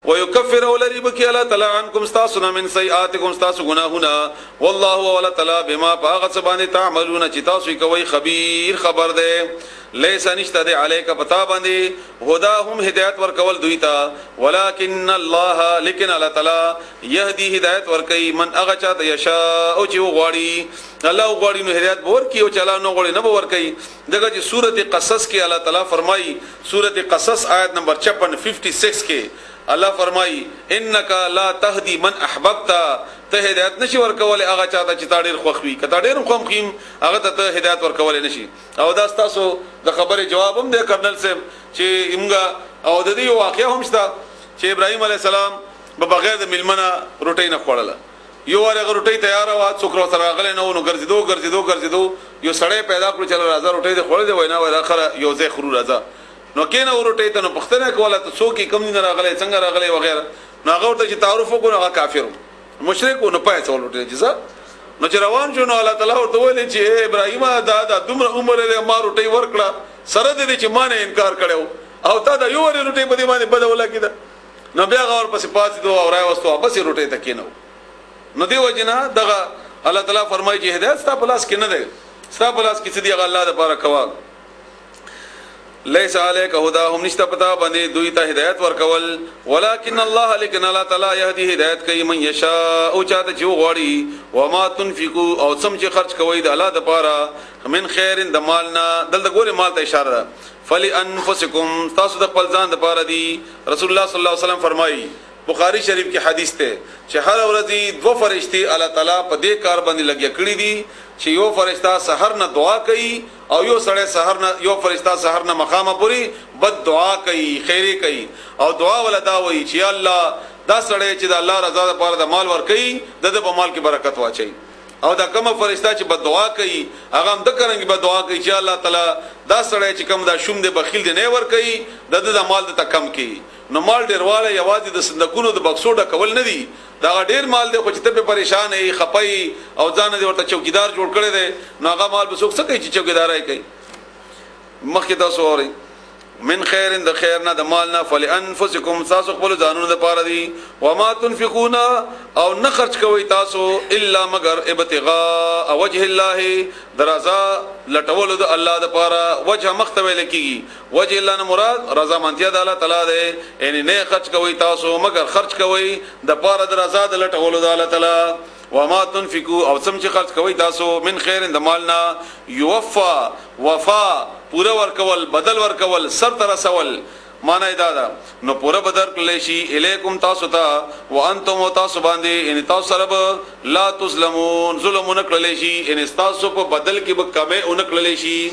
ويكفر ولري بكي الله تعالى عنكم استاسنا من سيئاتكم استاس گناهنا والله ولا تعالى بما باغت سبانه تعملون چتاسو کوي خبير خبر ده ليس نشتد عليك پتا باندې هداهم هدايت ورکول دویتا ولكن الله لكن الله تعالى يهدي هدايت ورکي من اغه چاته يشاء او چې غواړي الله غواړي نو هدايت ور کی او چلا نو غواړي نه ور کوي دغه چې سوره قصص کې الله تعالی فرمایي سوره قصص آیت نمبر 56 کې الله فرمایي انك لا تهدي من احببت ته هدایت نشي ورکول هغه چاته چې تا ډیر خوخوي کته ډیر خوخیم هغه ته هدایت ورکول نشي او دا تاسو د خبره جواب هم د کرنل صاحب چې موږ او د دې واقعیا هم شته چې ابراهيم عليه السلام په بغیر د ملمنه روټي نه خوړله یو ورغه روټي تیار و څوکرو سره غل نه ونو ګرځیدو یو سړی پیدا کړ چې راځه روټي د خوړل دی وینا وای اخر یو ځای خرو راځه نو کینه ورټی ته نو پښتنه کوله ته څوک کم نه راغلی څنګه راغلی وغیرہ نو هغه ورته چې تعارف وکړو هغه کافر مشرک نو پای څول ورټی جزا نو چې روان شو نو الله تعالی ورته ویل چې ابراهیم دا دومره عمر له ما ورټی ورکړه سره دې چې ما نه انکار کړو او تا دا یو ورټی په دې باندې بدوله کیده نو بیا غور پسې پاتې دوه اورای وستو بس ورټی ته کینو نو دی وجنا دغه الله تعالی فرمایي چې هدایت ستا په لاس کې نه ده ستا په لاس کې څه دی الله د پاره کوا ليس عليك هداهم نشتا پتا باندې دوی ته هدایت ورکول ولكن الله لكن الله تعالی يهدي هدایت کوي من يشاء او چاته چې غواړي وما تنفقوا او سم چې خرج کوي د الله د پاره من خیر د مالنا دلته ګوره مال ته اشاره ده فلانفسکم تاسو د خپل ځان د پاره دي رسول الله صلی الله علیه وسلم فرمایي بخاری شریف کی حدیث ته چې هر ورځ دو فرشتي الله تعالی په دې کار باندې لګیا کړی دي چې یو فرشتہ سحر نه دعا کوي او یو سړی سحر نه یو فرشتہ سحر نه مقامه پوری بد دعا کوي خیره کوي او دعا ولدا وایي چې الله دا سړی چې د الله رضا لپاره د مال ور کوي د په مال کې برکت واچي او دا کوم فرشتہ چې بد دعا کوي هغه هم د کرنګي بد دعا کوي چې الله تعالی دا سړی چې کوم دا شوم د بخیل دی نه ور کوي د مال د تکم کوي نو مال ډیرواله یوازې د صندوقونو د بکسو ډکول نه دي دا ډیر مال دی خو چې ته په پریشان ای خپای او ځان دې ورته چوکیدار جوړ کړی دی نو هغه مال به څوک څه کوي چې چوکیدارای کوي مخکې تاسو اورئ من خیر د خیر نه د مال نه فلانفسکم تاسو خپل ځانونو د پاره دي وما تنفقون او نه خرج کوي تاسو الا مگر ابتغاء وجه الله درزا لټول د الله د پاره وجه مختوي لکېږي وجه الله نه مراد رضا مانتیا د الله تعالی ده یعنی نه خرج کوي تاسو مگر خرج کوي د پاره د رضا د لټول د الله تعالی وما تنفقوا او سم چې خرج کوي تاسو من خیر د مالنا یوفا وفا پورا ورکول بدل ورکول سر تر رسول معنی دا نو پورا بدل کړل شي الیکم تاسو ته وانتم تاسو باندې ان تاسو سره لا تظلمون ظلم نکړل شي ان تاسو په بدل کې به کمه نکړل شي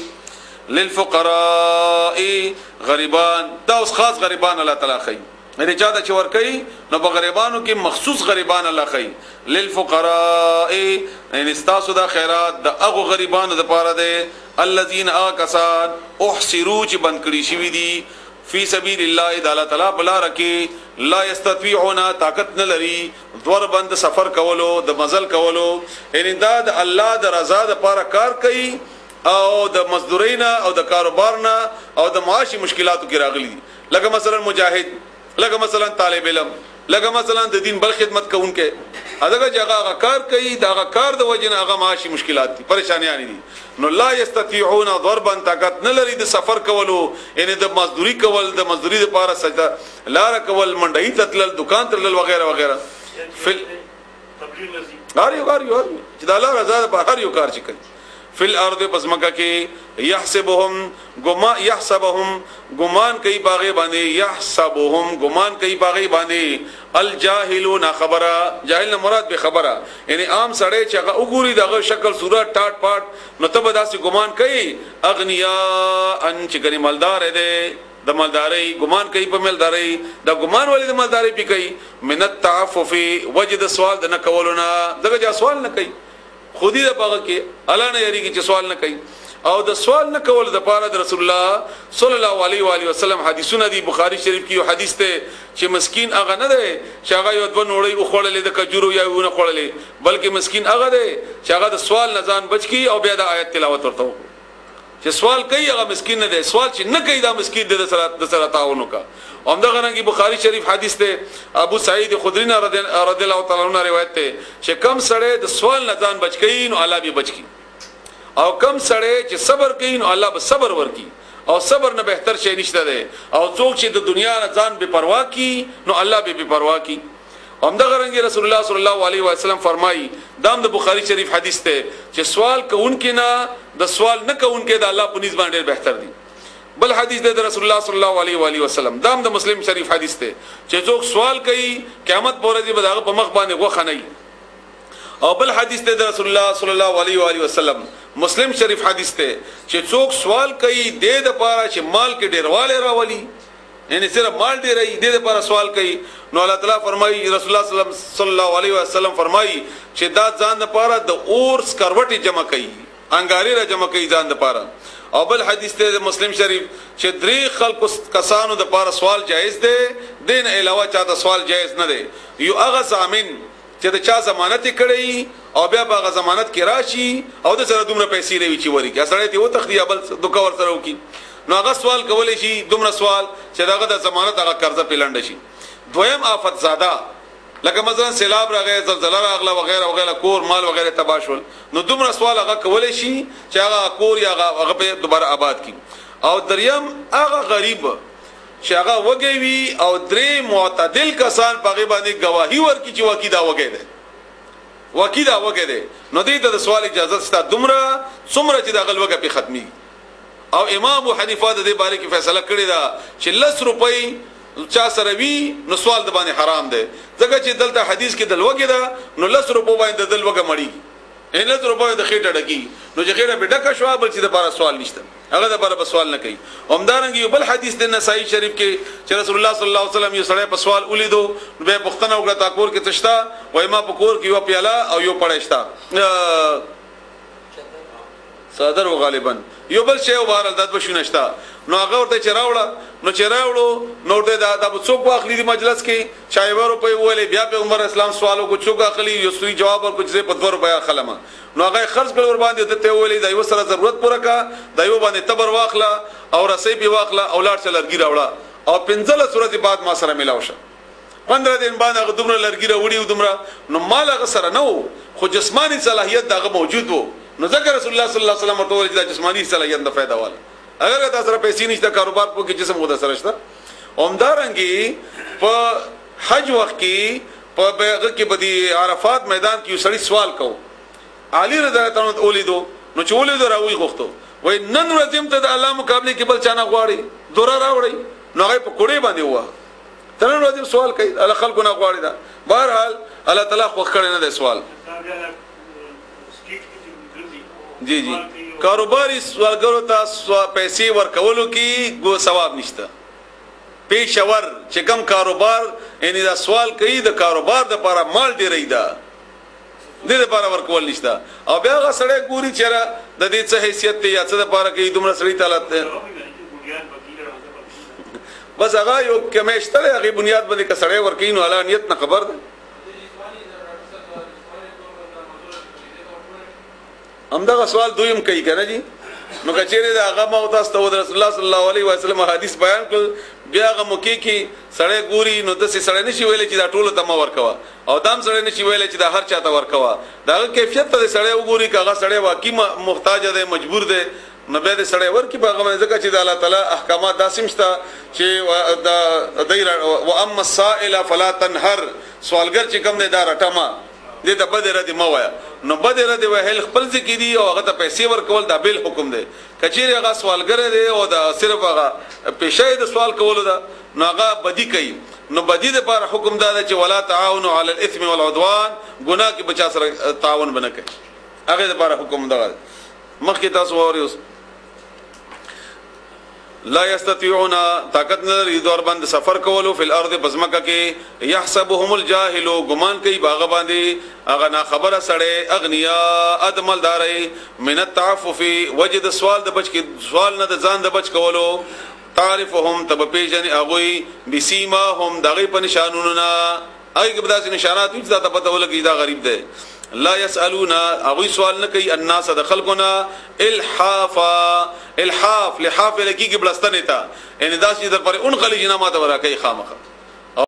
للفقراء غریبان تاسو خاص غریبان الله تعالی خي مې چاته چې ور کوي نو په غریبانو کې مخصوص غریبان الله خي للفقراء ان استاسو د خیرات د هغه غریبانو د پاره ده الذين اكسان احصروا چې بند کړی شوی دي فی سبیل الله تعالی تعالی بلا رکی لا یستطيعون طاقت نه لري دور بند سفر کولو د مزل کولو ان د الله د رضا د پاره کار کوي او د مزدورینا او د کاروبارنا او د معاشي مشکلاتو کې راغلي لکه مثلا مجاهد لکه مثلا طالب علم لکه مثلا د دین بل خدمت کوونکې هغه جگہ کار کوي دا کار د وجنه هغه معاشي مشکلات دي پریشانیاں دي نو لا یستطيعون ضربا طاقت نه لري د سفر کولو ان د مزدوری کول د مزدوری لپاره سجده لار کول منډی تتل دکان تل وغیرہ وغیرہ فل تبلیغ نزي غاریو چې د الله رضا په هر یو کار چي کوي فل ارض پسمکه کې يحسبهم ګمان کوي باغې باندې يحسبهم ګمان کوي باغې باندې الجاهلون خبره جاهل مراد به خبره یعنی عام سړی چې هغه وګوري دغه شکل صورت ټاټ پاټ نو ته داسې ګمان کوي اغنیا ان چې ګني مالدار دی د مالداري ګمان کوي په مالداري د ګمان ولې د مالداري پی کوي من التعفف وجد سوال د نه کولونه دغه جا سوال نه کوي خودی د پاغه کې الله نه یریږي چې سوال نه کوي او د سوال نه کول د پاره د رسول الله صلی الله علیه و علیه وسلم حدیثونه دی بخاری شریف کې یو حدیث ته چې مسکین هغه نه دی چې هغه یو د نوړی او خړلې د کجورو یا ونه خړلې بلکې مسکین هغه دی چې هغه د سوال نه ځان بچ کی او بیا د آیت تلاوت ورته چې سوال کوي هغه مسکین نه دی سوال چې نه کوي دا مسکین دی د سره تعاون وکړه همدغه رنګي بخاری شریف حدیث ته ابو سعید خدری رضی الله تعالی عنہ روایت ته چې کم سړی د سوال نه ځان بچ کین نو الله به بچ کی او کم سړی چې صبر کین نو الله به صبر ورکی او صبر نه بهتر شي نشته دی او څوک چې د دنیا نه ځان بے پروا کی نو الله به بے پروا کی همدغه رنګي رسول الله صلی الله علیه و سلم فرمایي دام د بخاری شریف حدیث ته چې سوال کوونکې نه د سوال نه کوونکې د الله په نسبت ډېر بهتر دی بل حدیث ده رسول الله صلی الله علیه و آله وسلم دام د مسلم شریف حدیث ته چې څوک سوال کوي قیامت پر ورځ به داغه په مخ باندې غوخه نه او بل حدیث ده رسول الله صلی الله علیه و آله وسلم مسلم شریف حدیث ته چې څوک سوال کوي د لپاره چې مال کې ډیرواله راولي یعنی صرف مال ډیرای د لپاره سوال کوي نو الله تعالی فرمایي رسول الله صلی الله علیه وسلم فرمایي چې دا ځان لپاره د اور سکروټي جمع کوي انګاری را جمع کوي ځان لپاره او بل حدیث ته مسلم شریف چې درې خلکو کسانو د پاره سوال جایز دی دین علاوه چاته سوال جایز نه دی یو هغه ضامن چې د چا ضمانت کړي او بیا هغه ضمانت کې راشي او د سره دومره پیسې لوي چې وري کې سره ته و تخدي بل دوکا ور سره وکي نو هغه سوال کولای شي دومره سوال چې داغه د ضمانت هغه قرضه پیلند شي دویم آفت زاده لکه مثلا سیلاب راغی زلزلہ راغله وغیرہ وغیرہ کور مال وغیرہ تباشل نو دومره سوال هغه کولای شي چې هغه کور یا هغه په دوباره آباد کی او دریم هغه غریب چې هغه وګوي او درې معتدل کسان په باندې گواہی ورکړي چې وکیدا وګی دی وکیدا وګی دی نو دې ته د سوال اجازه شته دومره څومره چې د غلوګه په ختمي او امام ابو حنیفه د دې باره کې فیصله کړی دا چې 10 روپۍ چا سره وی نو سوال د باندې حرام دی ځکه چې دلته حدیث کې دلوګه ده نو 10 روپۍ باندې دلوګه مړی ان 10 روپۍ د خېټه ډکی نو چې خېټه به ډکه شو بل چې د لپاره سوال نشته هغه د لپاره سوال نه کوي همدارنګ یو بل حدیث د نسائی شریف کې چې رسول الله صلی الله علیه وسلم یو سړی په سوال ولیدو به پښتنه وکړه تا کور کې تشتا وای ما په کور کې یو پیاله او یو پړښتا صدر غالبا یو بل شی وبارل دات بشونشتا نو هغه ورته چراوړه نو چراوړو نو ته دا څوک واخلي د مجلس کې چای ورو په ویلې بیا پیغمبر اسلام سوالو کو څوک اخلي یو سوي جواب ورکو چې په 2 روپیا خلمه نو هغه خرج کول ور باندې ته ویلې دا یو سره ضرورت پوره کا دا یو باندې تبر واخلا او رسې په واخلا اولاد سره لرګي راوړه او 15 سورته بعد ما سره ملاو شه 15 دن باندې هغه دومره لرګي راوړي دومره نو مال هغه سره نو خو جسمانی صلاحیت دغه موجود وو نو ذکر رسول الله صلی الله علیه وسلم ورته چې جسمانی صلاحیت د فائدہ واله اگر تاسو سره پیسې نشته کاروبار په کې جسم غوډه سره شته اومدارنګي په حج وخت کې په بیعت کې بدی عرفات میدان کې سړی سوال کو علی رضی الله تعالی اولیدو نو چې اولیدو راوي غوښتو وای نن ورځم ته د الله مقابله کې بل چانه غواړي دورا راوړي نو هغه په کوړې باندې وه تر نن ورځم سوال کوي الله خلکو نه غواړي دا بهرحال الله تعالی خو کړی نه دی سوال جی جی کاروباری سوالګرو ته پیسې ورکولو کې گو ثواب نشته پېښور چې کم کاروبار یعنی دا سوال کوي د کاروبار د لپاره مال ډیرې ده د لپاره ورکول نشته او بیا هغه سړی ګوري چې د دې څه حیثیت ته یا څه د لپاره کوي دومره سړی تعالی بس هغه یو کمیشتره هغه بنیاد باندې کسړی ورکې نو اعلی نیت نه خبر ده همدغه سوال دویم کوي کنه جی نو کچېره دا هغه مو تاسو ته رسول الله صلی الله علیه وسلم حدیث بیان کړ بیا هغه مکی کې سړی ګوري نو د سې سړی نشي ویل چې دا ټول ته ما ورکوا او دام سړی نشي ویل چې دا هر چاته ورکوا دا کیفیت ته سړی وګوري کاغه سړی واقعي محتاج دی مجبور دی نو به د سړی ورکی په هغه ځکه چې د الله تعالی احکامات داسیم شته چې د دیر و اما السائل فلا تنهر سوالګر چې کوم نه دا رټما دې ته بده ردی ما وایا نو بده ردی وهل خپل ذکر دی او هغه ته پیسې ورکول دا بیل حکم دی کچېره هغه سوالګر دی او دا صرف هغه پېښې د سوال کولو دا نو هغه بدی کوي نو بدی د پر حکم دا چې ولا تعاونوا علی الاثم والعدوان ګناه کې بچا سره تعاون بنه کوي هغه د پر حکم دا مخکې تاسو وریوس لا یستطيعون طاقت نه لري دور باندې سفر کولو فل ارض بزمکه کې يحسبهم الجاهل ګمان کوي باغ باندې اغه نا خبره سړی اغنیا ادملداري من التعفف وجد سوال د بچ کې سوال نه د ځان د بچ کولو تعرفهم تب پیجن اغوي بسیما هم دغه په نشانونو نه هغه کې بداسې نشانات وي چې دا پته ولګي دا غریب دی لا يسالون او سوال نه کوي الناس د خلقنا الحاف لحاف لکی کې بلستنه تا ان دا چې در پر اون خلی جنا ماته ورا کوي خامخ